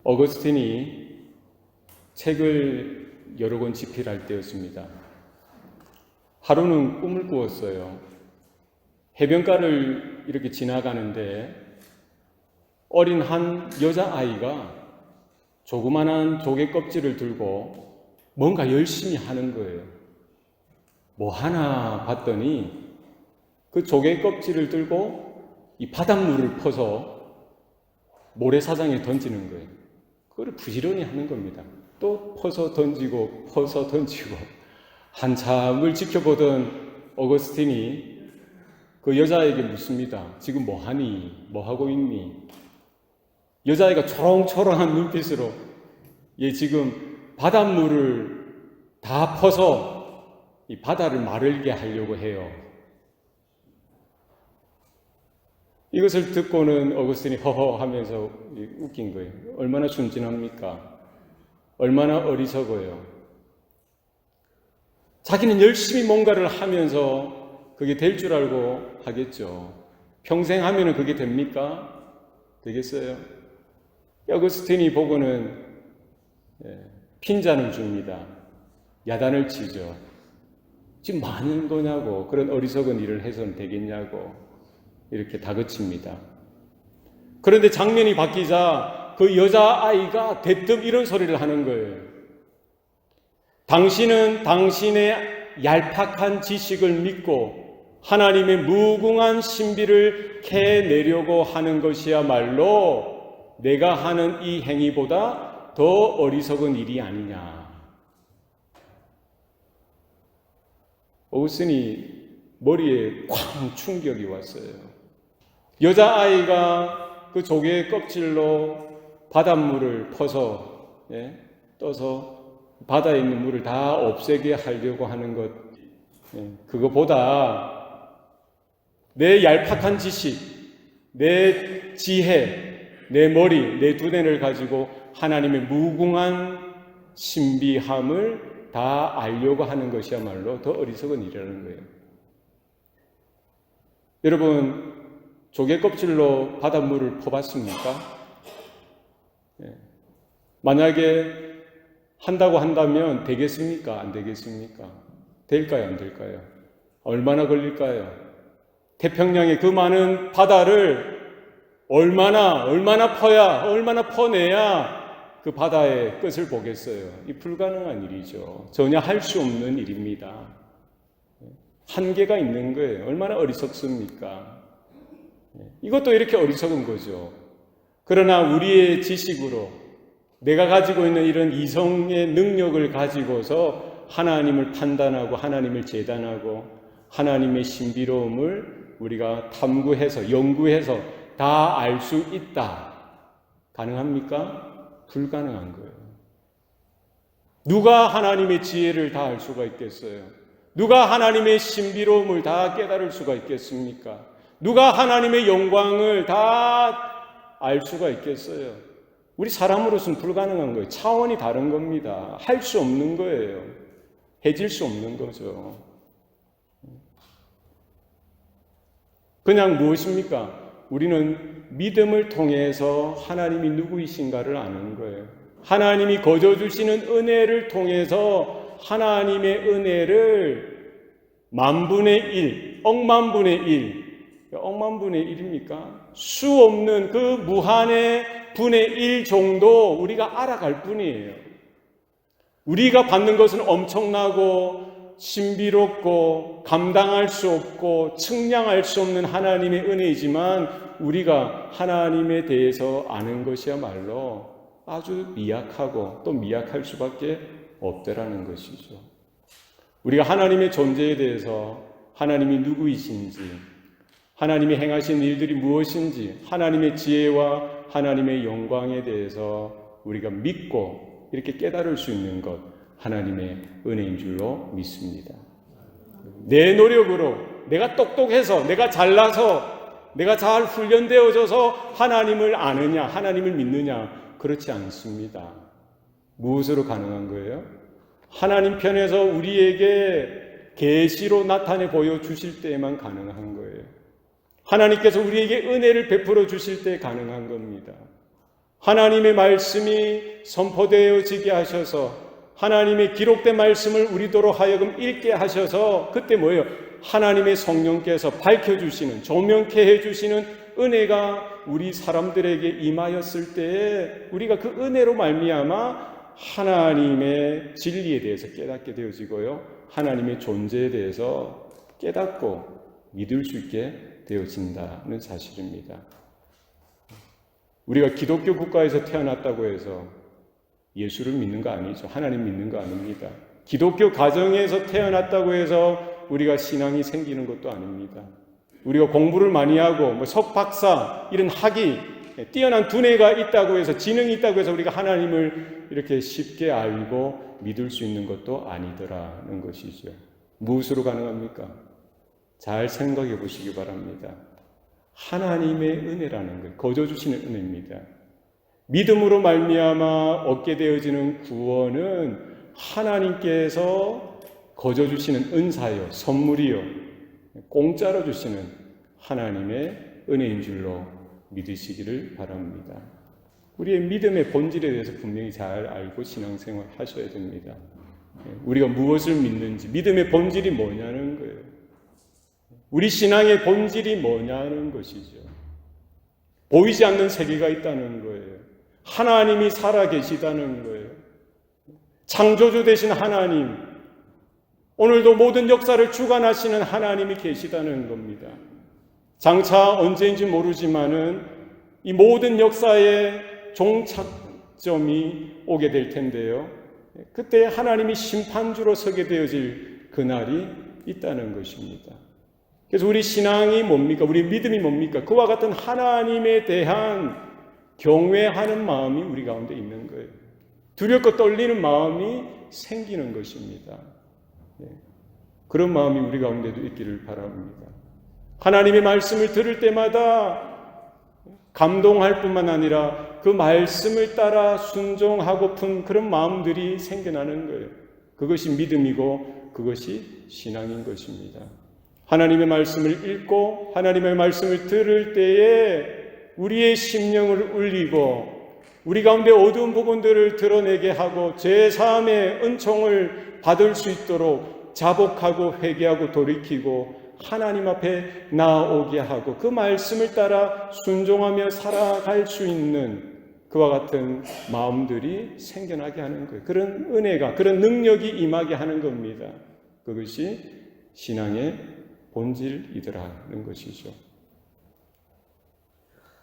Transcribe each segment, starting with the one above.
어거스틴이 책을 여러 권 집필할 때였습니다. 하루는 꿈을 꾸었어요. 해변가를 이렇게 지나가는데 어린 한 여자아이가 조그만한 조개 껍질을 들고 뭔가 열심히 하는 거예요. 뭐 하나 봤더니 그 조개 껍질을 들고 이 바닷물을 퍼서 모래사장에 던지는 거예요. 그걸 부지런히 하는 겁니다. 또 퍼서 던지고 한참을 지켜보던 어거스틴이 그 여자에게 묻습니다. 지금 뭐 하니? 뭐 하고 있니? 여자아이가 초롱초롱한 눈빛으로 얘 지금 바닷물을 다 퍼서 이 바다를 마르게 하려고 해요. 이것을 듣고는 어거스틴이 허허 하면서 웃긴 거예요. 얼마나 순진합니까? 얼마나 어리석어요. 자기는 열심히 뭔가를 하면서 그게 될 줄 알고 하겠죠. 평생 하면은 그게 됩니까? 되겠어요? 어거스틴이 보고는 핀잔을 줍니다. 야단을 치죠. 지금 뭐 하는 거냐고, 그런 어리석은 일을 해서는 되겠냐고 이렇게 다그칩니다. 그런데 장면이 바뀌자 그 여자아이가 대뜸 이런 소리를 하는 거예요. 당신은 당신의 얄팍한 지식을 믿고 하나님의 무궁한 신비를 캐내려고 하는 것이야말로 내가 하는 이 행위보다 더 어리석은 일이 아니냐. 어거스틴이 머리에 쾅 충격이 왔어요. 여자아이가 그 조개의 껍질로 바닷물을 퍼서 떠서 바다에 있는 물을 다 없애게 하려고 하는 것, 그거보다 내 얄팍한 지식, 내 지혜, 내 머리, 내 두뇌를 가지고 하나님의 무궁한 신비함을 다 알려고 하는 것이야말로 더 어리석은 일이라는 거예요. 여러분, 조개 껍질로 바닷물을 퍼봤습니까? 만약에 한다고 한다면 되겠습니까? 안 되겠습니까? 될까요? 안 될까요? 얼마나 걸릴까요? 태평양의 그 많은 바다를 얼마나 퍼내야 그 바다의 끝을 보겠어요? 이 불가능한 일이죠. 전혀 할 수 없는 일입니다. 한계가 있는 거예요. 얼마나 어리석습니까? 이것도 이렇게 어리석은 거죠. 그러나 우리의 지식으로 내가 가지고 있는 이런 이성의 능력을 가지고서 하나님을 판단하고 하나님을 재단하고 하나님의 신비로움을 우리가 탐구해서 연구해서 다 알 수 있다. 가능합니까? 불가능한 거예요. 누가 하나님의 지혜를 다 알 수가 있겠어요? 누가 하나님의 신비로움을 다 깨달을 수가 있겠습니까? 누가 하나님의 영광을 다 알 수가 있겠어요? 우리 사람으로서는 불가능한 거예요. 차원이 다른 겁니다. 할 수 없는 거예요. 해질 수 없는 거죠. 그냥 무엇입니까? 우리는 믿음을 통해서 하나님이 누구이신가를 아는 거예요. 하나님이 거저 주시는 은혜를 통해서 하나님의 은혜를 만분의 1, 억만분의 1, 억만분의 1입니까? 수 없는 그 무한의 분의 1 정도 우리가 알아갈 뿐이에요. 우리가 받는 것은 엄청나고 신비롭고 감당할 수 없고 측량할 수 없는 하나님의 은혜이지만 우리가 하나님에 대해서 아는 것이야말로 아주 미약하고 또 미약할 수밖에 없다라는 것이죠. 우리가 하나님의 존재에 대해서 하나님이 누구이신지, 하나님이 행하신 일들이 무엇인지, 하나님의 지혜와 하나님의 영광에 대해서 우리가 믿고 이렇게 깨달을 수 있는 것, 하나님의 은혜인 줄로 믿습니다. 내 노력으로, 내가 똑똑해서, 내가 잘나서, 내가 잘 훈련되어져서 하나님을 아느냐, 하나님을 믿느냐, 그렇지 않습니다. 무엇으로 가능한 거예요? 하나님 편에서 우리에게 계시로 나타내 보여주실 때에만 가능한 거예요. 하나님께서 우리에게 은혜를 베풀어 주실 때 가능한 겁니다. 하나님의 말씀이 선포되어지게 하셔서 하나님의 기록된 말씀을 우리도로 하여금 읽게 하셔서 그때 뭐예요? 하나님의 성령께서 밝혀주시는, 조명케 해주시는 은혜가 우리 사람들에게 임하였을 때에 우리가 그 은혜로 말미암아 하나님의 진리에 대해서 깨닫게 되어지고요, 하나님의 존재에 대해서 깨닫고 믿을 수 있게 되어진다는 사실입니다. 우리가 기독교 국가에서 태어났다고 해서 예수를 믿는 거 아니죠. 하나님 믿는 거 아닙니다. 기독교 가정에서 태어났다고 해서 우리가 신앙이 생기는 것도 아닙니다. 우리가 공부를 많이 하고 석박사 이런 학위, 뛰어난 두뇌가 있다고 해서, 지능이 있다고 해서 우리가 하나님을 이렇게 쉽게 알고 믿을 수 있는 것도 아니더라는 것이죠. 무엇으로 가능합니까? 잘 생각해 보시기 바랍니다. 하나님의 은혜라는 것, 거저 주시는 은혜입니다. 믿음으로 말미암아 얻게 되어지는 구원은 하나님께서 거저 주시는 은사요, 선물이요, 공짜로 주시는 하나님의 은혜인 줄로 믿으시기를 바랍니다. 우리의 믿음의 본질에 대해서 분명히 잘 알고 신앙생활 하셔야 됩니다. 우리가 무엇을 믿는지, 믿음의 본질이 뭐냐는 거예요. 우리 신앙의 본질이 뭐냐는 것이죠. 보이지 않는 세계가 있다는 거예요. 하나님이 살아계시다는 거예요. 창조주 되신 하나님, 오늘도 모든 역사를 주관하시는 하나님이 계시다는 겁니다. 장차 언제인지 모르지만은 이 모든 역사의 종착점이 오게 될 텐데요, 그때 하나님이 심판주로 서게 되어질 그날이 있다는 것입니다. 그래서 우리 신앙이 뭡니까? 우리 믿음이 뭡니까? 그와 같은 하나님에 대한 경외하는 마음이 우리 가운데 있는 거예요. 두렵고 떨리는 마음이 생기는 것입니다. 그런 마음이 우리 가운데도 있기를 바랍니다. 하나님의 말씀을 들을 때마다 감동할 뿐만 아니라 그 말씀을 따라 순종하고픈 그런 마음들이 생겨나는 거예요. 그것이 믿음이고 그것이 신앙인 것입니다. 하나님의 말씀을 읽고 하나님의 말씀을 들을 때에 우리의 심령을 울리고 우리 가운데 어두운 부분들을 드러내게 하고 죄사함의 은총을 받을 수 있도록 자복하고 회개하고 돌이키고 하나님 앞에 나아오게 하고 그 말씀을 따라 순종하며 살아갈 수 있는 그와 같은 마음들이 생겨나게 하는 거예요. 그런 은혜가, 그런 능력이 임하게 하는 겁니다. 그것이 신앙의 본질이더라는 것이죠.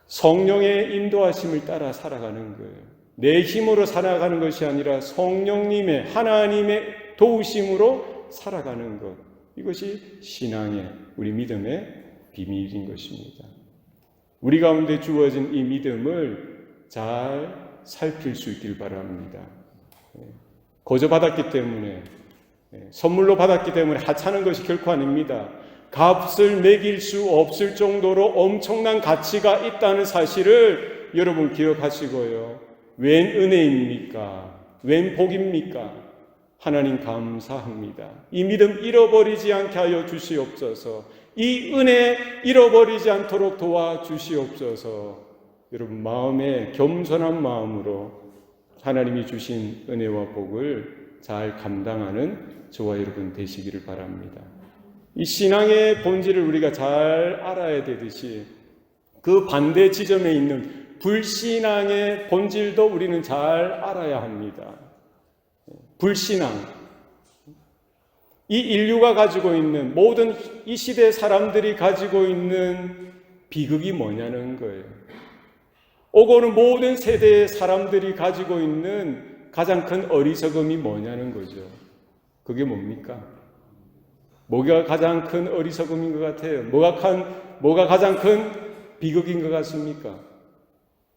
성령의 인도하심을 따라 살아가는 거예요. 내 힘으로 살아가는 것이 아니라 성령님의, 하나님의 도우심으로 살아가는 것. 이것이 신앙의, 우리 믿음의 비밀인 것입니다. 우리 가운데 주어진 이 믿음을 잘 살필 수 있길 바랍니다. 거저 받았기 때문에, 선물로 받았기 때문에 하찮은 것이 결코 아닙니다. 값을 매길 수 없을 정도로 엄청난 가치가 있다는 사실을 여러분 기억하시고요. 웬 은혜입니까? 웬 복입니까? 하나님 감사합니다. 이 믿음 잃어버리지 않게 하여 주시옵소서. 이 은혜 잃어버리지 않도록 도와주시옵소서. 여러분 마음에 겸손한 마음으로 하나님이 주신 은혜와 복을 잘 감당하는 저와 여러분 되시기를 바랍니다. 이 신앙의 본질을 우리가 잘 알아야 되듯이 그 반대 지점에 있는 불신앙의 본질도 우리는 잘 알아야 합니다. 불신앙. 이 인류가 가지고 있는, 모든 이 시대 사람들이 가지고 있는 비극이 뭐냐는 거예요. 오고 오는 모든 세대의 사람들이 가지고 있는 가장 큰 어리석음이 뭐냐는 거죠. 그게 뭡니까? 뭐가 가장 큰 어리석음인 것 같아요? 뭐가 가장 큰 비극인 것 같습니까?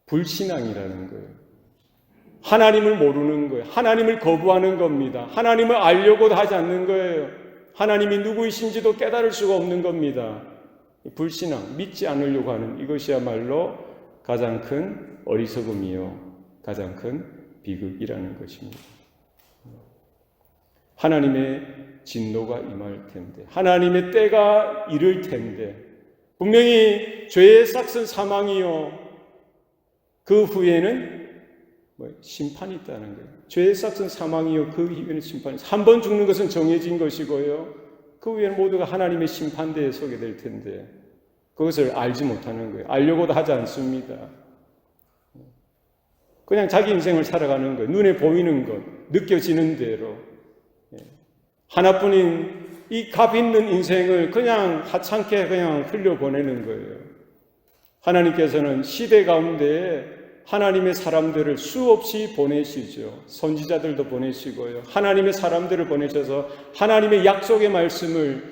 불신앙이라는 거예요. 하나님을 모르는 거예요. 하나님을 거부하는 겁니다. 하나님을 알려고도 하지 않는 거예요. 하나님이 누구이신지도 깨달을 수가 없는 겁니다. 불신앙, 믿지 않으려고 하는 이것이야말로 가장 큰 어리석음이요, 가장 큰 비극이라는 것입니다. 하나님의 진노가 임할 텐데, 하나님의 때가 이를 텐데, 분명히 죄의 삭은 사망이요, 그 후에는 심판이 있다는 거예요. 죄의 삭은 사망이요 그 후에는 심판이. 한 번 죽는 것은 정해진 것이고요. 그 후에는 모두가 하나님의 심판대에 서게 될 텐데 그것을 알지 못하는 거예요. 알려고도 하지 않습니다. 그냥 자기 인생을 살아가는 거예요. 눈에 보이는 것, 느껴지는 대로. 하나뿐인 이 값 있는 인생을 그냥 하찮게 그냥 흘려보내는 거예요. 하나님께서는 시대 가운데 하나님의 사람들을 수없이 보내시죠. 선지자들도 보내시고요. 하나님의 사람들을 보내셔서 하나님의 약속의 말씀을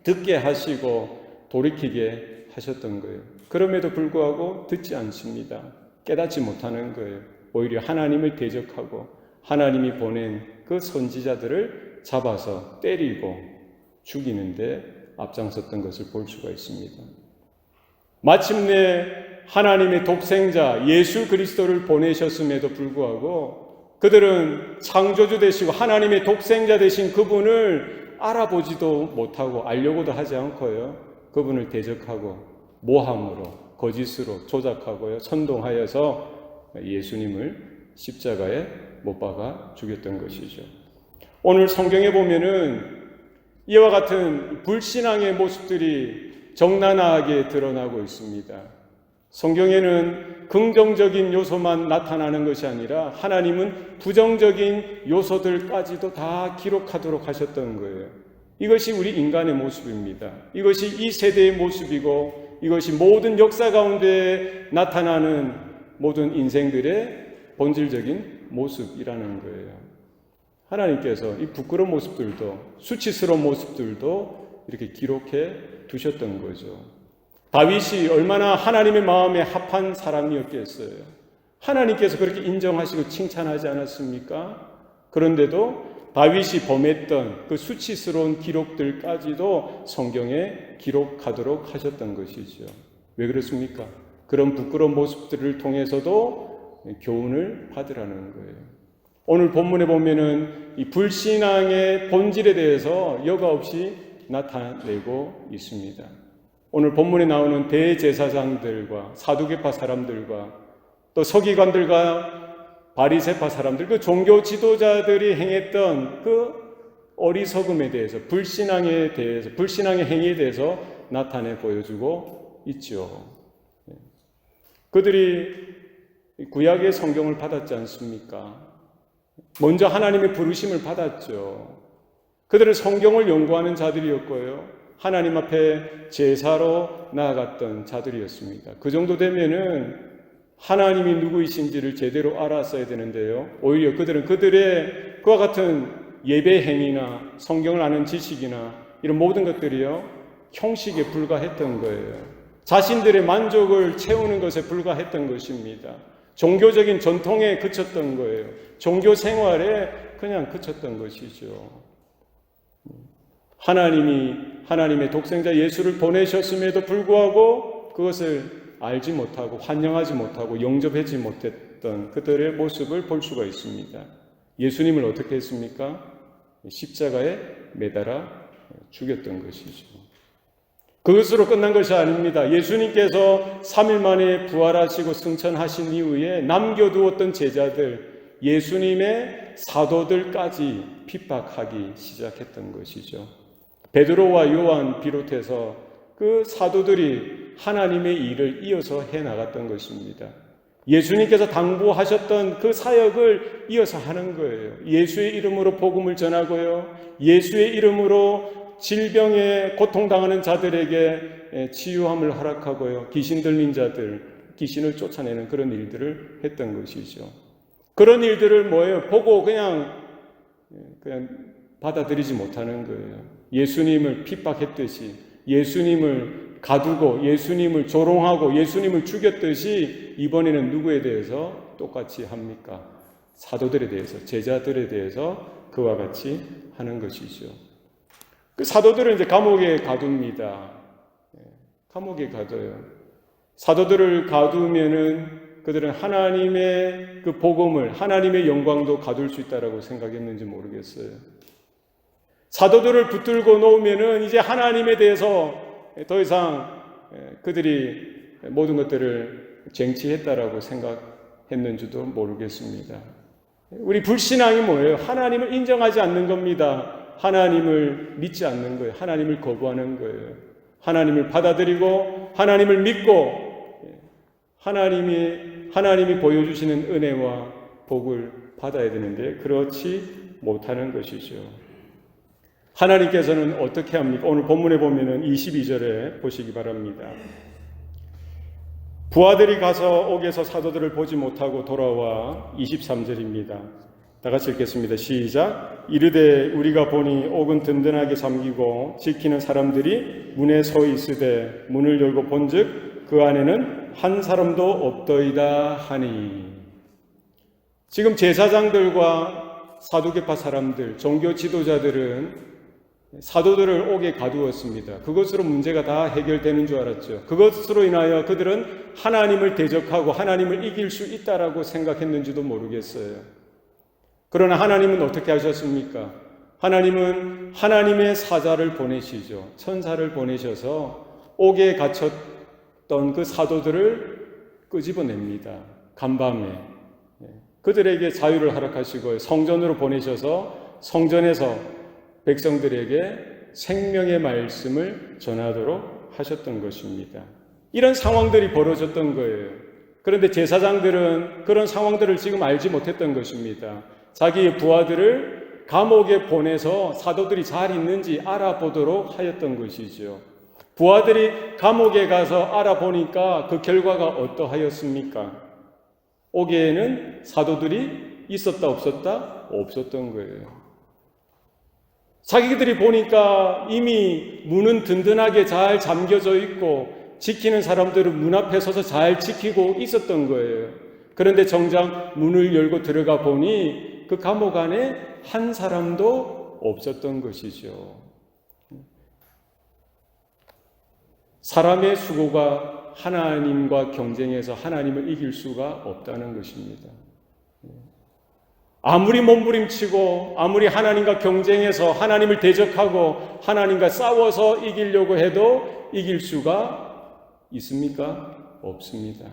듣게 하시고 돌이키게 하셨던 거예요. 그럼에도 불구하고 듣지 않습니다. 깨닫지 못하는 거예요. 오히려 하나님을 대적하고 하나님이 보낸 그 선지자들을 잡아서 때리고 죽이는데 앞장섰던 것을 볼 수가 있습니다. 마침내 하나님의 독생자 예수 그리스도를 보내셨음에도 불구하고 그들은 창조주 되시고 하나님의 독생자 되신 그분을 알아보지도 못하고 알려고도 하지 않고요. 그분을 대적하고 모함으로 거짓으로 조작하고요. 선동하여서 예수님을 십자가에 못 박아 죽였던 것이죠. 오늘 성경에 보면은 이와 같은 불신앙의 모습들이 적나라하게 드러나고 있습니다. 성경에는 긍정적인 요소만 나타나는 것이 아니라 하나님은 부정적인 요소들까지도 다 기록하도록 하셨던 거예요. 이것이 우리 인간의 모습입니다. 이것이 이 세대의 모습이고 이것이 모든 역사 가운데 나타나는 모든 인생들의 본질적인 모습이라는 거예요. 하나님께서 이 부끄러운 모습들도 수치스러운 모습들도 이렇게 기록해 두셨던 거죠. 다윗이 얼마나 하나님의 마음에 합한 사람이었겠어요. 하나님께서 그렇게 인정하시고 칭찬하지 않았습니까? 그런데도 다윗이 범했던 그 수치스러운 기록들까지도 성경에 기록하도록 하셨던 것이죠. 왜 그렇습니까? 그런 부끄러운 모습들을 통해서도 교훈을 받으라는 거예요. 오늘 본문에 보면은 이 불신앙의 본질에 대해서 여과 없이 나타내고 있습니다. 오늘 본문에 나오는 대제사장들과 사두개파 사람들과 또 서기관들과 바리새파 사람들, 그 종교 지도자들이 행했던 그 어리석음에 대해서, 불신앙에 대해서, 불신앙의 행위에 대해서 나타내 보여주고 있죠. 그들이 구약의 성경을 받았지 않습니까? 먼저 하나님의 부르심을 받았죠. 그들은 성경을 연구하는 자들이었고요. 하나님 앞에 제사로 나아갔던 자들이었습니다. 그 정도 되면은 하나님이 누구이신지를 제대로 알았어야 되는데요. 오히려 그들은 그들의 그와 같은 예배 행위나 성경을 아는 지식이나 이런 모든 것들이요, 형식에 불과했던 거예요. 자신들의 만족을 채우는 것에 불과했던 것입니다. 종교적인 전통에 그쳤던 거예요. 종교 생활에 그냥 그쳤던 것이죠. 하나님의 독생자 예수를 보내셨음에도 불구하고 그것을 알지 못하고 환영하지 못하고 영접하지 못했던 그들의 모습을 볼 수가 있습니다. 예수님을 어떻게 했습니까? 십자가에 매달아 죽였던 것이죠. 그것으로 끝난 것이 아닙니다. 예수님께서 3일 만에 부활하시고 승천하신 이후에 남겨두었던 제자들, 예수님의 사도들까지 핍박하기 시작했던 것이죠. 베드로와 요한 비롯해서 그 사도들이 하나님의 일을 이어서 해나갔던 것입니다. 예수님께서 당부하셨던 그 사역을 이어서 하는 거예요. 예수의 이름으로 복음을 전하고요. 예수의 이름으로 질병에 고통당하는 자들에게 치유함을 허락하고요. 귀신 들린 자들, 귀신을 쫓아내는 그런 일들을 했던 것이죠. 그런 일들을 보고 그냥 받아들이지 못하는 거예요. 예수님을 핍박했듯이, 예수님을 가두고, 예수님을 조롱하고, 예수님을 죽였듯이 이번에는 누구에 대해서 똑같이 합니까? 사도들에 대해서, 제자들에 대해서 그와 같이 하는 것이죠. 그 사도들은 이제 감옥에 가둡니다. 감옥에 가둬요. 사도들을 가두면은 그들은 하나님의 그 복음을, 하나님의 영광도 가둘 수 있다라고 생각했는지 모르겠어요. 사도들을 붙들고 놓으면은 이제 하나님에 대해서 더 이상 그들이 모든 것들을 쟁취했다라고 생각했는지도 모르겠습니다. 우리 불신앙이 뭐예요? 하나님을 인정하지 않는 겁니다. 하나님을 믿지 않는 거예요. 하나님을 거부하는 거예요. 하나님을 받아들이고 하나님을 믿고 하나님이 보여주시는 은혜와 복을 받아야 되는데 그렇지 못하는 것이죠. 하나님께서는 어떻게 합니까? 오늘 본문에 보면은 22절에 보시기 바랍니다. 부하들이 가서 옥에서 사도들을 보지 못하고 돌아와 23절입니다. 다 같이 읽겠습니다. 시작. 이르되 우리가 보니 옥은 든든하게 잠기고 지키는 사람들이 문에 서 있으되 문을 열고 본즉 그 안에는 한 사람도 없더이다 하니. 지금 제사장들과 사두개파 사람들, 종교 지도자들은 사도들을 옥에 가두었습니다. 그것으로 문제가 다 해결되는 줄 알았죠. 그것으로 인하여 그들은 하나님을 대적하고 하나님을 이길 수 있다라고 생각했는지도 모르겠어요. 그러나 하나님은 어떻게 하셨습니까? 하나님은 하나님의 사자를 보내시죠. 천사를 보내셔서 옥에 갇혔던 그 사도들을 끄집어냅니다. 간밤에. 그들에게 자유를 허락하시고 성전으로 보내셔서 성전에서 백성들에게 생명의 말씀을 전하도록 하셨던 것입니다. 이런 상황들이 벌어졌던 거예요. 그런데 제사장들은 그런 상황들을 지금 알지 못했던 것입니다. 자기의 부하들을 감옥에 보내서 사도들이 잘 있는지 알아보도록 하였던 것이죠. 부하들이 감옥에 가서 알아보니까 그 결과가 어떠하였습니까? 옥에는 사도들이 있었다 없었다? 없었던 거예요. 자기들이 보니까 이미 문은 든든하게 잘 잠겨져 있고 지키는 사람들은 문 앞에 서서 잘 지키고 있었던 거예요. 그런데 정작 문을 열고 들어가 보니 그 감옥 안에 한 사람도 없었던 것이죠. 사람의 수고가 하나님과 경쟁해서 하나님을 이길 수가 없다는 것입니다. 아무리 몸부림치고 아무리 하나님과 경쟁해서 하나님을 대적하고 하나님과 싸워서 이기려고 해도 이길 수가 있습니까? 없습니다.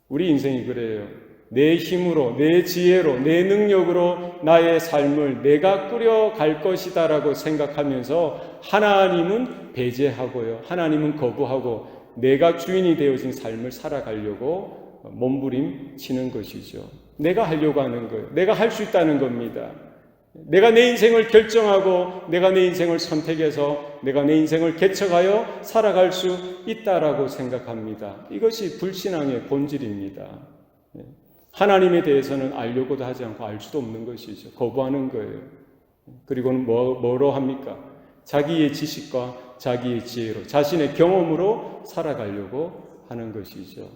우리 인생이 그래요. 내 힘으로, 내 지혜로, 내 능력으로 나의 삶을 내가 꾸려갈 것이다라고 생각하면서 하나님은 배제하고요. 하나님은 거부하고 내가 주인이 되어진 삶을 살아가려고 몸부림치는 것이죠. 내가 하려고 하는 거예요. 내가 할 수 있다는 겁니다. 내가 내 인생을 결정하고 내가 내 인생을 선택해서 내가 내 인생을 개척하여 살아갈 수 있다라고 생각합니다. 이것이 불신앙의 본질입니다. 하나님에 대해서는 알려고도 하지 않고 알 수도 없는 것이죠. 거부하는 거예요. 그리고는 뭐로 합니까? 자기의 지식과 자기의 지혜로, 자신의 경험으로 살아가려고 하는 것이죠.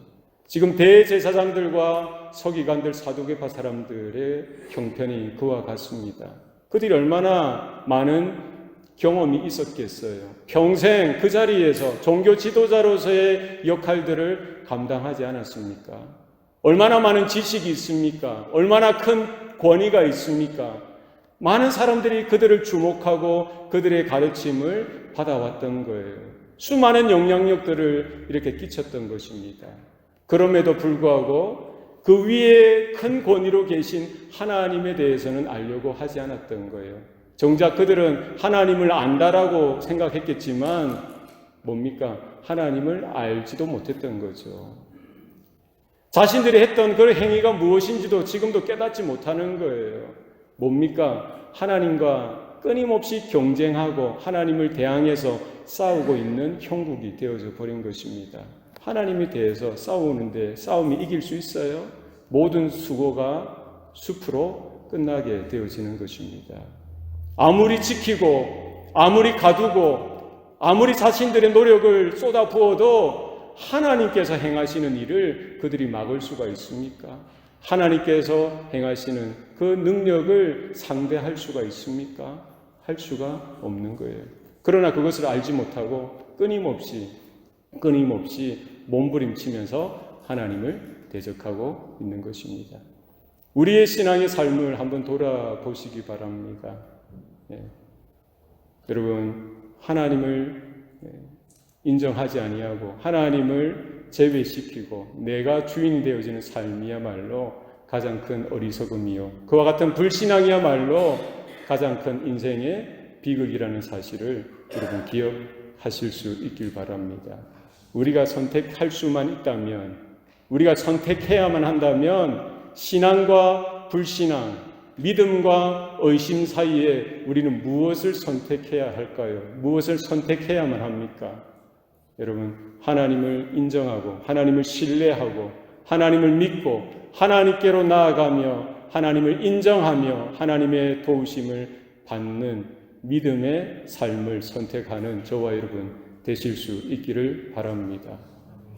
지금 대제사장들과 서기관들, 사두개파 사람들의 형편이 그와 같습니다. 그들이 얼마나 많은 경험이 있었겠어요. 평생 그 자리에서 종교 지도자로서의 역할들을 감당하지 않았습니까? 얼마나 많은 지식이 있습니까? 얼마나 큰 권위가 있습니까? 많은 사람들이 그들을 주목하고 그들의 가르침을 받아왔던 거예요. 수많은 영향력들을 이렇게 끼쳤던 것입니다. 그럼에도 불구하고 그 위에 큰 권위로 계신 하나님에 대해서는 알려고 하지 않았던 거예요. 정작 그들은 하나님을 안다라고 생각했겠지만 뭡니까? 하나님을 알지도 못했던 거죠. 자신들이 했던 그 행위가 무엇인지도 지금도 깨닫지 못하는 거예요. 뭡니까? 하나님과 끊임없이 경쟁하고 하나님을 대항해서 싸우고 있는 형국이 되어져 버린 것입니다. 하나님에 대해서 싸우는데 싸움이 이길 수 있어요? 모든 수고가 숲으로 끝나게 되어지는 것입니다. 아무리 지키고 아무리 가두고 아무리 자신들의 노력을 쏟아부어도 하나님께서 행하시는 일을 그들이 막을 수가 있습니까? 하나님께서 행하시는 그 능력을 상대할 수가 있습니까? 할 수가 없는 거예요. 그러나 그것을 알지 못하고 끊임없이 몸부림치면서 하나님을 대적하고 있는 것입니다. 우리의 신앙의 삶을 한번 돌아보시기 바랍니다. 여러분, 하나님을 인정하지 아니하고 하나님을 제외시키고 내가 주인이 되어지는 삶이야말로 가장 큰 어리석음이요, 그와 같은 불신앙이야말로 가장 큰 인생의 비극이라는 사실을 여러분 기억하실 수 있길 바랍니다. 우리가 선택할 수만 있다면, 우리가 선택해야만 한다면 신앙과 불신앙, 믿음과 의심 사이에 우리는 무엇을 선택해야 할까요? 무엇을 선택해야만 합니까? 여러분, 하나님을 인정하고 하나님을 신뢰하고 하나님을 믿고 하나님께로 나아가며 하나님을 인정하며 하나님의 도우심을 받는 믿음의 삶을 선택하는 저와 여러분 되실 수 있기를 바랍니다.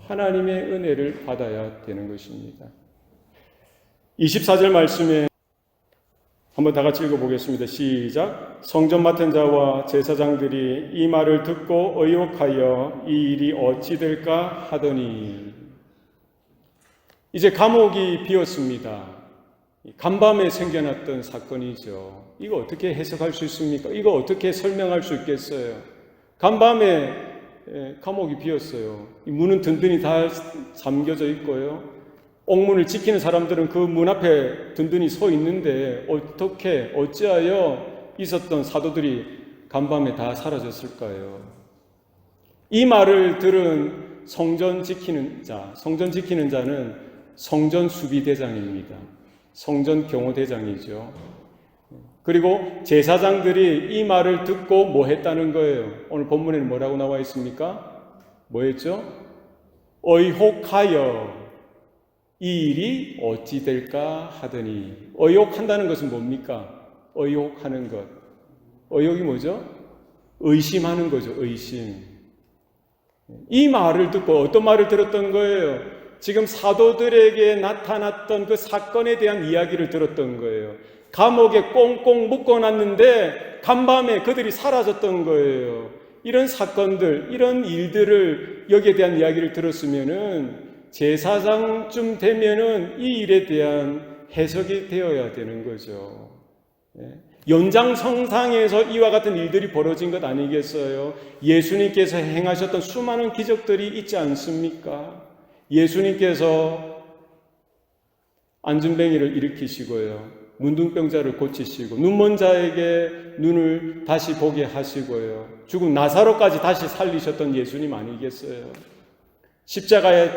하나님의 은혜를 받아야 되는 것입니다. 24절 말씀에 한번 다 같이 읽어보겠습니다. 시작. 성전 맡은 자와 제사장들이 이 말을 듣고 의혹하여 이 일이 어찌 될까 하더니, 이제 감옥이 비었습니다. 간밤에 생겨났던 사건이죠. 이거 어떻게 해석할 수 있습니까? 이거 어떻게 설명할 수 있겠어요? 간밤에 감옥이 비었어요. 문은 든든히 다 잠겨져 있고요. 옥문을 지키는 사람들은 그 문 앞에 든든히 서 있는데 어찌하여 있었던 사도들이 간밤에 다 사라졌을까요? 이 말을 들은 성전 지키는 자는 성전 수비대장입니다. 성전 경호대장이죠. 그리고 제사장들이 이 말을 듣고 뭐 했다는 거예요? 오늘 본문에는 뭐라고 나와 있습니까? 뭐 했죠? 의혹하여 이 일이 어찌 될까 하더니. 의혹한다는 것은 뭡니까? 의혹하는 것. 의혹이 뭐죠? 의심하는 거죠. 의심. 이 말을 듣고 어떤 말을 들었던 거예요? 지금 사도들에게 나타났던 그 사건에 대한 이야기를 들었던 거예요. 감옥에 꽁꽁 묶어놨는데 간밤에 그들이 사라졌던 거예요. 이런 사건들, 이런 일들을, 여기에 대한 이야기를 들었으면은 제사장쯤 되면은 이 일에 대한 해석이 되어야 되는 거죠. 연장성상에서 이와 같은 일들이 벌어진 것 아니겠어요? 예수님께서 행하셨던 수많은 기적들이 있지 않습니까? 예수님께서 안진뱅이를 일으키시고요, 문둥병자를 고치시고 눈먼 자에게 눈을 다시 보게 하시고요, 죽은 나사로까지 다시 살리셨던 예수님 아니겠어요? 십자가에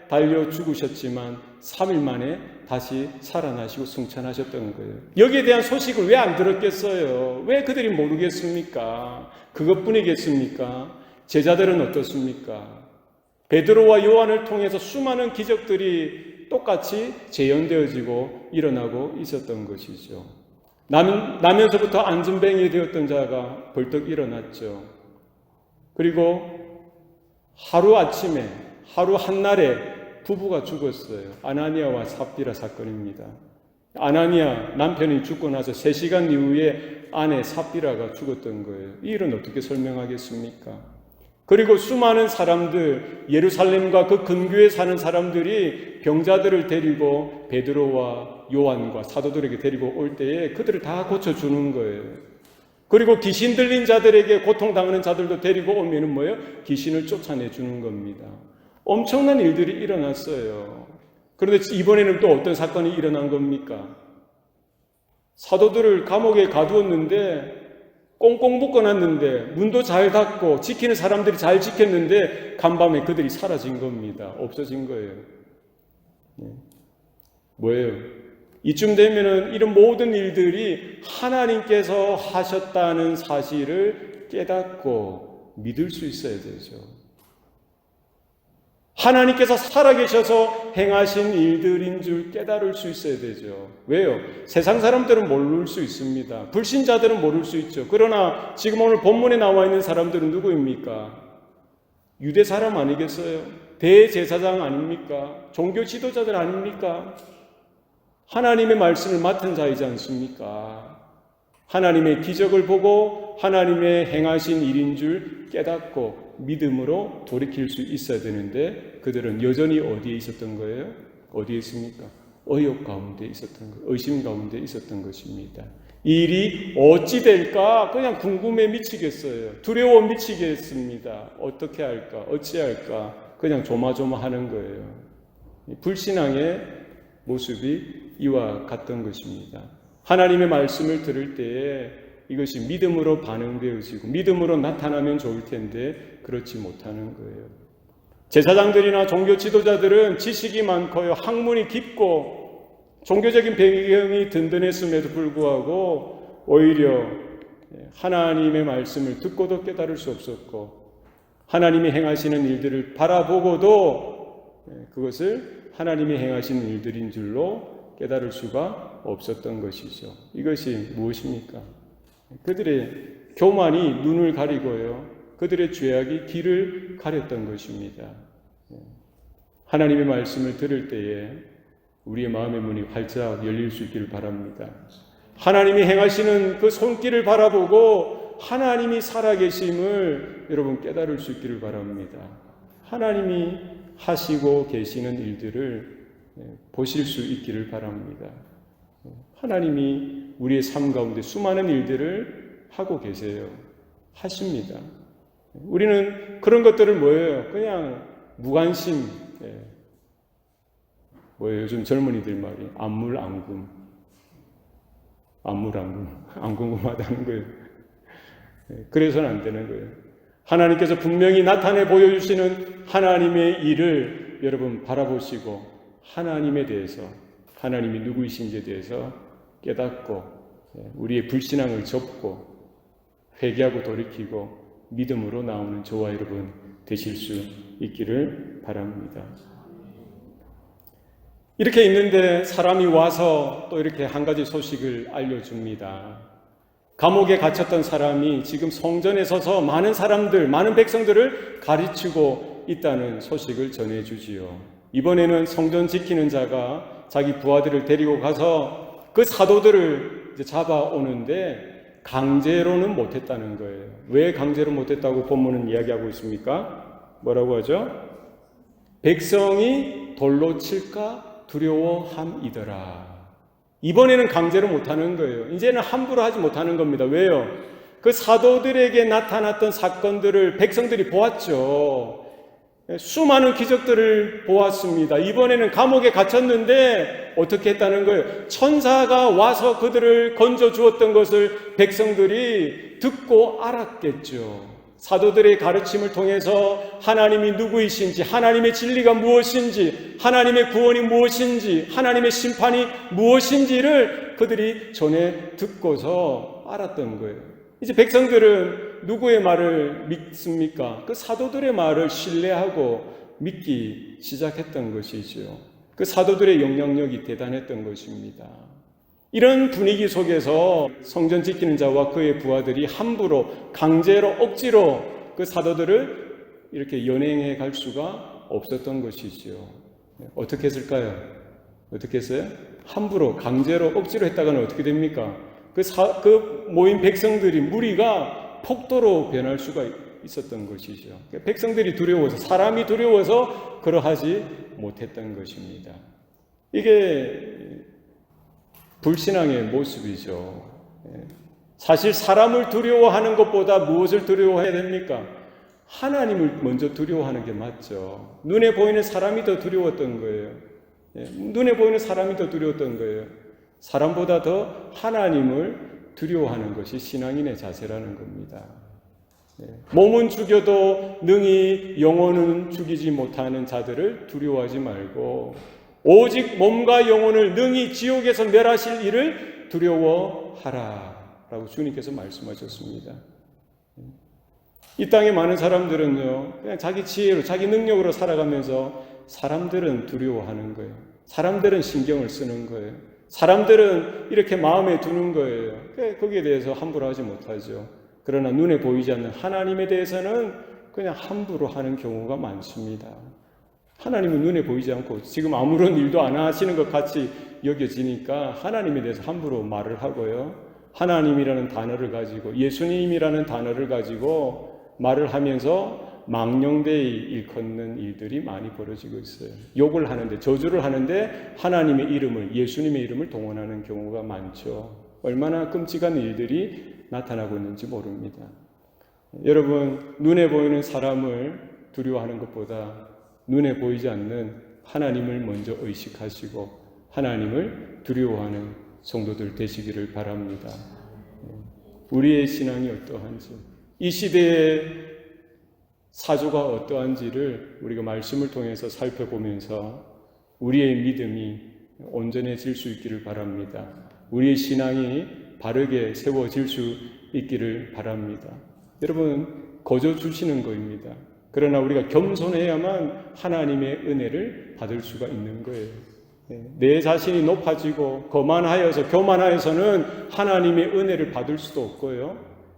달려 죽으셨지만 3일 만에 다시 살아나시고 승천하셨던 거예요. 여기에 대한 소식을 왜 안 들었겠어요? 왜 그들이 모르겠습니까? 그것뿐이겠습니까? 제자들은 어떻습니까? 베드로와 요한을 통해서 수많은 기적들이 똑같이 재현되어지고 일어나고 있었던 것이죠. 나면서부터 안진뱅이 되었던 자가 벌떡 일어났죠. 그리고 하루아침에, 하루 한날에 부부가 죽었어요. 아나니아와 삽비라 사건입니다. 아나니아 남편이 죽고 나서 3시간 이후에 아내 삽비라가 죽었던 거예요. 이 일은 어떻게 설명하겠습니까? 그리고 수많은 사람들, 예루살렘과 그 근교에 사는 사람들이 병자들을 데리고 베드로와 요한과 사도들에게 데리고 올 때에 그들을 다 고쳐주는 거예요. 그리고 귀신 들린 자들에게 고통당하는 자들도 데리고 오면은 뭐예요? 귀신을 쫓아내주는 겁니다. 엄청난 일들이 일어났어요. 그런데 이번에는 또 어떤 사건이 일어난 겁니까? 사도들을 감옥에 가두었는데, 꽁꽁 묶어놨는데, 문도 잘 닫고 지키는 사람들이 잘 지켰는데 간밤에 그들이 사라진 겁니다. 없어진 거예요. 뭐예요? 이쯤 되면은 이런 모든 일들이 하나님께서 하셨다는 사실을 깨닫고 믿을 수 있어야 되죠. 하나님께서 살아계셔서 행하신 일들인 줄 깨달을 수 있어야 되죠. 왜요? 세상 사람들은 모를 수 있습니다. 불신자들은 모를 수 있죠. 그러나 지금 오늘 본문에 나와 있는 사람들은 누구입니까? 유대 사람 아니겠어요? 대제사장 아닙니까? 종교 지도자들 아닙니까? 하나님의 말씀을 맡은 자이지 않습니까? 하나님의 기적을 보고 하나님의 행하신 일인 줄 깨닫고 믿음으로 돌이킬 수 있어야 되는데 그들은 여전히 어디에 있었던 거예요? 어디에 있습니까? 의혹 가운데 있었던 것, 의심 가운데 있었던 것입니다. 이 일이 어찌 될까? 그냥 궁금해 미치겠어요. 두려워 미치겠습니다. 어떻게 할까? 어찌 할까? 그냥 조마조마하는 거예요. 불신앙의 모습이 이와 같던 것입니다. 하나님의 말씀을 들을 때에 이것이 믿음으로 반응되어지고 믿음으로 나타나면 좋을 텐데 그렇지 못하는 거예요. 제사장들이나 종교 지도자들은 지식이 많고요, 학문이 깊고 종교적인 배경이 든든했음에도 불구하고 오히려 하나님의 말씀을 듣고도 깨달을 수 없었고 하나님이 행하시는 일들을 바라보고도 그것을 하나님이 행하시는 일들인 줄로 깨달을 수가 없었던 것이죠. 이것이 무엇입니까? 그들의 교만이 눈을 가리고요, 그들의 죄악이 귀를 가렸던 것입니다. 하나님의 말씀을 들을 때에 우리의 마음의 문이 활짝 열릴 수 있기를 바랍니다. 하나님이 행하시는 그 손길을 바라보고 하나님이 살아계심을 여러분 깨달을 수 있기를 바랍니다. 하나님이 하시고 계시는 일들을 보실 수 있기를 바랍니다. 하나님이 우리의 삶 가운데 수많은 일들을 하고 계세요. 하십니다. 우리는 그런 것들을 뭐예요? 그냥 무관심, 뭐예요? 요즘 젊은이들 말이 안물안금, 안 궁금하다는 거예요. 그래서는 안 되는 거예요. 하나님께서 분명히 나타내 보여주시는 하나님의 일을 여러분 바라보시고 하나님에 대해서, 하나님이 누구이신지에 대해서 깨닫고 우리의 불신앙을 접고 회개하고 돌이키고 믿음으로 나오는 저와 여러분 되실 수 있기를 바랍니다. 이렇게 있는데 사람이 와서 또 이렇게 한 가지 소식을 알려줍니다. 감옥에 갇혔던 사람이 지금 성전에 서서 많은 사람들, 많은 백성들을 가르치고 있다는 소식을 전해주지요. 이번에는 성전 지키는 자가 자기 부하들을 데리고 가서 그 사도들을 이제 잡아오는데 강제로는 못했다는 거예요. 왜 강제로 못했다고 본문은 이야기하고 있습니까? 뭐라고 하죠? 백성이 돌로 칠까 두려워함이더라. 이번에는 강제로 못하는 거예요. 이제는 함부로 하지 못하는 겁니다. 왜요? 그 사도들에게 나타났던 사건들을 백성들이 보았죠. 수많은 기적들을 보았습니다. 이번에는 감옥에 갇혔는데 어떻게 했다는 거예요? 천사가 와서 그들을 건져주었던 것을 백성들이 듣고 알았겠죠. 사도들의 가르침을 통해서 하나님이 누구이신지, 하나님의 진리가 무엇인지, 하나님의 구원이 무엇인지, 하나님의 심판이 무엇인지를 그들이 전해 듣고서 알았던 거예요. 이제 백성들은 누구의 말을 믿습니까? 그 사도들의 말을 신뢰하고 믿기 시작했던 것이죠. 그 사도들의 영향력이 대단했던 것입니다. 이런 분위기 속에서 성전 지키는 자와 그의 부하들이 함부로 강제로 억지로 그 사도들을 이렇게 연행해 갈 수가 없었던 것이죠. 어떻게 했을까요? 어떻게 했어요? 함부로 강제로 억지로 했다가는 어떻게 됩니까? 그 모인 백성들이 무리가 폭도로 변할 수가 있었던 것이죠. 백성들이 두려워서, 사람이 두려워서 그러하지 못했던 것입니다. 이게 불신앙의 모습이죠. 사실 사람을 두려워하는 것보다 무엇을 두려워해야 됩니까? 하나님을 먼저 두려워하는 게 맞죠. 눈에 보이는 사람이 더 두려웠던 거예요. 눈에 보이는 사람이 더 두려웠던 거예요. 사람보다 더 하나님을 두려워하는 것이 신앙인의 자세라는 겁니다. 몸은 죽여도 능히 영혼은 죽이지 못하는 자들을 두려워하지 말고 오직 몸과 영혼을 능히 지옥에서 멸하실 이를 두려워하라 라고 주님께서 말씀하셨습니다. 이 땅에 많은 사람들은요, 그냥 자기 지혜로, 자기 능력으로 살아가면서 사람들은 두려워하는 거예요. 사람들은 신경을 쓰는 거예요. 사람들은 이렇게 마음에 두는 거예요. 거기에 대해서 함부로 하지 못하죠. 그러나 눈에 보이지 않는 하나님에 대해서는 그냥 함부로 하는 경우가 많습니다. 하나님은 눈에 보이지 않고 지금 아무런 일도 안 하시는 것 같이 여겨지니까 하나님에 대해서 함부로 말을 하고요. 하나님이라는 단어를 가지고, 예수님이라는 단어를 가지고 말을 하면서 망령되이 일컫는 일들이 많이 벌어지고 있어요. 욕을 하는데, 저주를 하는데 하나님의 이름을, 예수님의 이름을 동원하는 경우가 많죠. 얼마나 끔찍한 일들이 나타나고 있는지 모릅니다. 여러분, 눈에 보이는 사람을 두려워하는 것보다 눈에 보이지 않는 하나님을 먼저 의식하시고 하나님을 두려워하는 성도들 되시기를 바랍니다. 우리의 신앙이 어떠한지, 이 시대의 사조가 어떠한지를 우리가 말씀을 통해서 살펴보면서 우리의 믿음이 온전해질 수 있기를 바랍니다. 우리의 신앙이 바르게 세워질 수 있기를 바랍니다. 여러분, 거저 주시는 거입니다. 그러나 우리가 겸손해야만 하나님의 은혜를 받을 수가 있는 거예요. 내 자신이 높아지고 교만하여서는 하나님의 은혜를 받을 수도 없고요.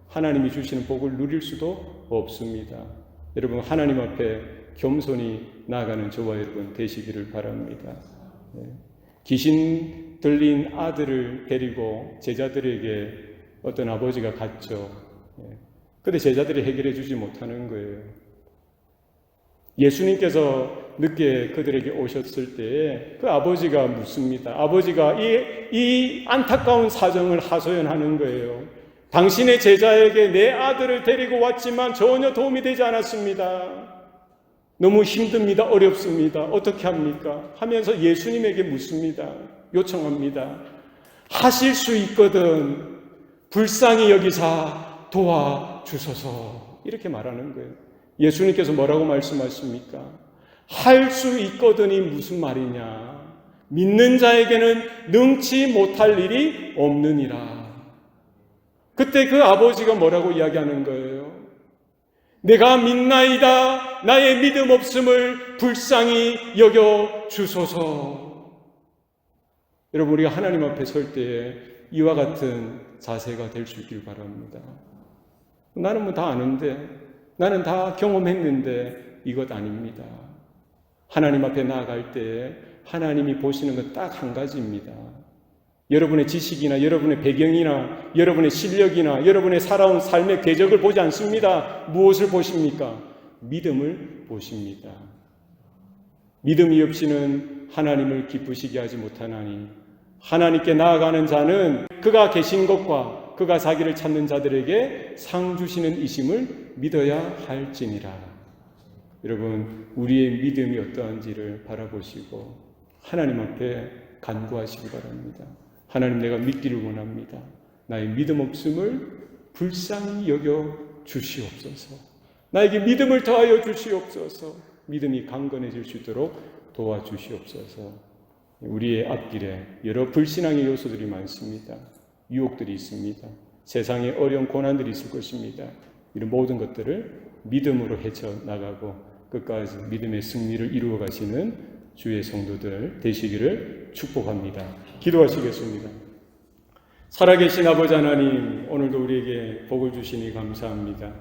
하나님이 주시는 복을 누릴 수도 없습니다. 여러분, 하나님 앞에 겸손히 나아가는 저와 여러분 되시기를 바랍니다. 귀신 들린 아들을 데리고 제자들에게 어떤 아버지가 갔죠. 그런데 제자들이 해결해 주지 못하는 거예요. 예수님께서 늦게 그들에게 오셨을 때에 그 아버지가 묻습니다. 아버지가 이 안타까운 사정을 하소연하는 거예요. 당신의 제자에게 내 아들을 데리고 왔지만 전혀 도움이 되지 않았습니다. 너무 힘듭니다. 어렵습니다. 어떻게 합니까? 하면서 예수님에게 묻습니다. 요청합니다. 하실 수 있거든 불쌍히 여기사 도와주소서. 이렇게 말하는 거예요. 예수님께서 뭐라고 말씀하십니까? 할 수 있거든이 무슨 말이냐? 믿는 자에게는 능치 못할 일이 없느니라. 그때 그 아버지가 뭐라고 이야기하는 거예요? 내가 믿나이다. 나의 믿음 없음을 불쌍히 여겨 주소서. 여러분, 우리가 하나님 앞에 설 때에 이와 같은 자세가 될 수 있길 바랍니다. 나는 뭐 다 아는데, 나는 다 경험했는데 이것 아닙니다. 하나님 앞에 나아갈 때에 하나님이 보시는 건 딱 한 가지입니다. 여러분의 지식이나 여러분의 배경이나 여러분의 실력이나 여러분의 살아온 삶의 궤적을 보지 않습니다. 무엇을 보십니까? 믿음을 보십니다. 믿음이 없이는 하나님을 기쁘시게 하지 못하나니 하나님께 나아가는 자는 그가 계신 것과 그가 자기를 찾는 자들에게 상 주시는 이심을 믿어야 할지니라. 여러분, 우리의 믿음이 어떠한지를 바라보시고 하나님 앞에 간구하시기 바랍니다. 하나님, 내가 믿기를 원합니다. 나의 믿음 없음을 불쌍히 여겨 주시옵소서. 나에게 믿음을 더하여 주시옵소서. 믿음이 강건해질 수 있도록 도와주시옵소서. 우리의 앞길에 여러 불신앙의 요소들이 많습니다. 유혹들이 있습니다. 세상에 어려운 고난들이 있을 것입니다. 이런 모든 것들을 믿음으로 헤쳐나가고 끝까지 믿음의 승리를 이루어 가시는 주의 성도들 되시기를 축복합니다. 기도하시겠습니다. 살아계신 아버지 하나님, 오늘도 우리에게 복을 주시니 감사합니다.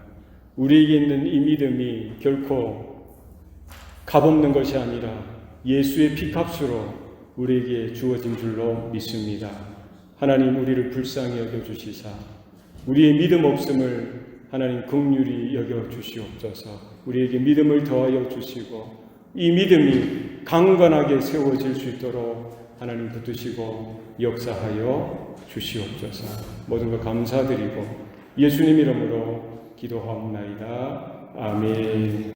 우리에게 있는 이 믿음이 결코 값없는 것이 아니라 예수의 피값으로 우리에게 주어진 줄로 믿습니다. 하나님, 우리를 불쌍히 여겨주시사 우리의 믿음 없음을 하나님 긍휼히 여겨주시옵소서. 우리에게 믿음을 더하여 주시고 이 믿음이 강건하게 세워질 수 있도록 하나님 붙드시고 역사하여 주시옵소서. 모든 것 감사드리고 예수님 이름으로 기도하옵나이다. 아멘.